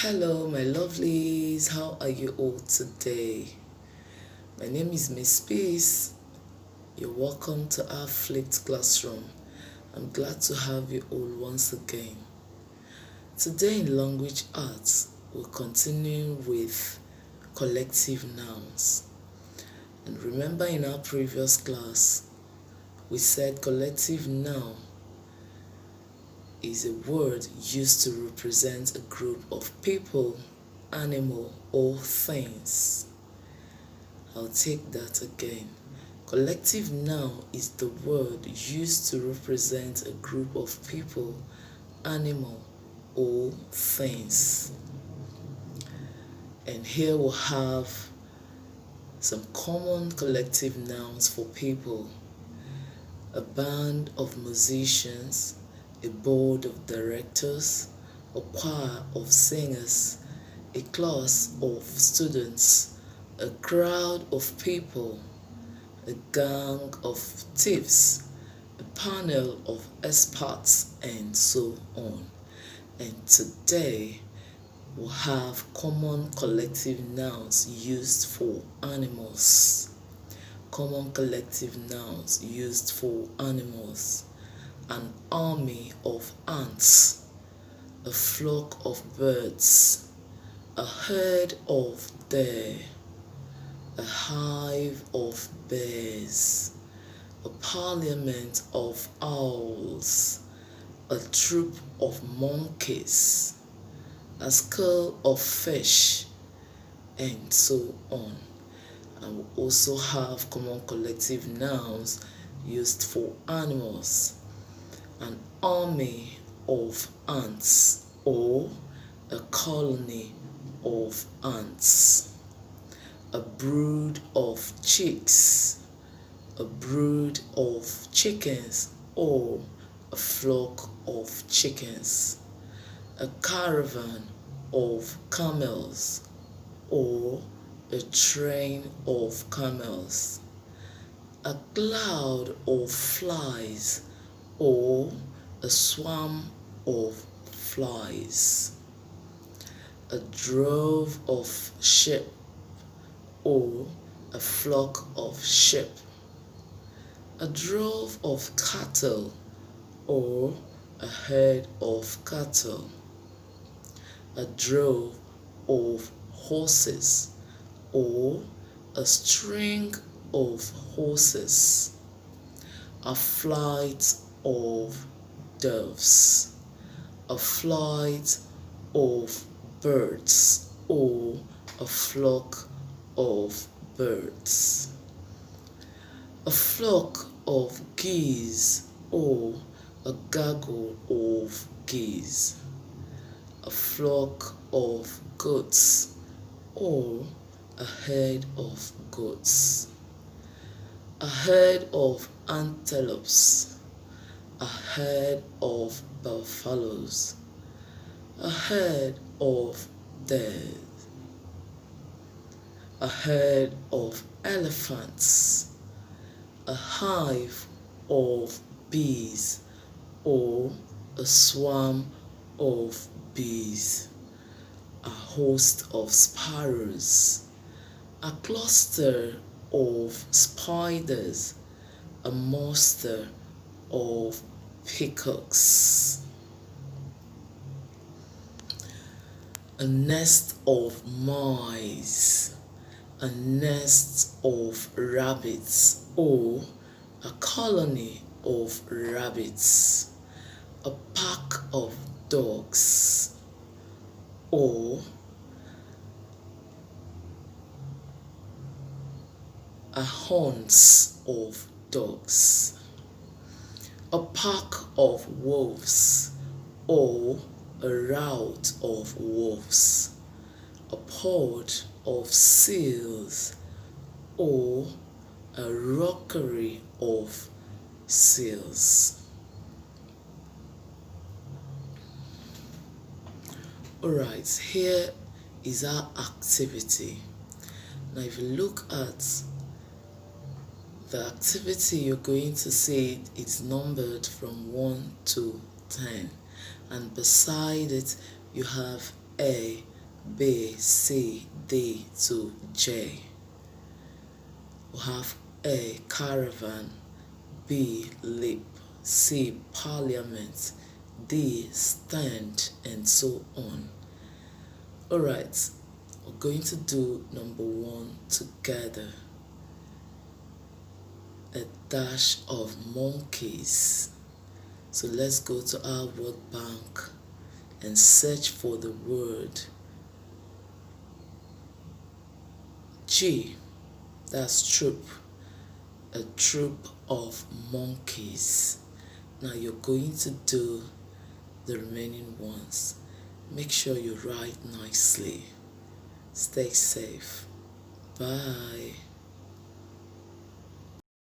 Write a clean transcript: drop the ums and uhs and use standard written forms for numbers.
Hello, my lovelies. How are you all today? My name is Miss Peace. You're welcome to our flipped classroom. I'm glad to have you all once again. Today in language arts, we'll continue with collective nouns. And remember in our previous class, we said collective noun is a word used to represent a group of people, animal, or things. I'll take that again. Collective noun is the word used to represent a group of people, animal, or things. And here we'll have some common collective nouns for people: a band of musicians, a board of directors, a choir of singers, a class of students, a crowd of people, a gang of thieves, a panel of experts, and so on. And today we'll have common collective nouns used for animals. Common collective nouns used for animals: an army of ants, a flock of birds, a herd of deer, a hive of bears, a parliament of owls, a troop of monkeys, a school of fish, and so on. And we also have common collective nouns used for animals: an army of ants, or a colony of ants, a brood of chicks, a brood of chickens, or a flock of chickens, a caravan of camels, or a train of camels, a cloud of flies, or a swarm of flies, a drove of sheep, or a flock of sheep, a drove of cattle, or a herd of cattle, a drove of horses, or a string of horses, a flight of doves, a flight of birds, or a flock of birds, a flock of geese, or a gaggle of geese, a flock of goats, or a herd of goats, a herd of antelopes, a herd of buffaloes, a herd of deer, a herd of elephants, a hive of bees, or a swarm of bees, a host of sparrows, a cluster of spiders, a muster of peacocks, a nest of mice, a nest of rabbits, or a colony of rabbits, a pack of dogs, or a haunts of dogs, a pack of wolves, or a rout of wolves, a pod of seals, or a rockery of seals. Alright, here is our activity. Now if you look at the activity, you're going to see it's numbered from 1 to 10, and beside it you have A, B, C, D to J. We have A, caravan, B, lip, C, parliament, D, stand, and so on. Alright, we're going to do number 1 together. A dash of monkeys. So let's go to our word bank and search for the word G. That's troop. A troop of monkeys. Now you're going to do the remaining ones. Make sure you write nicely. Stay safe. Bye.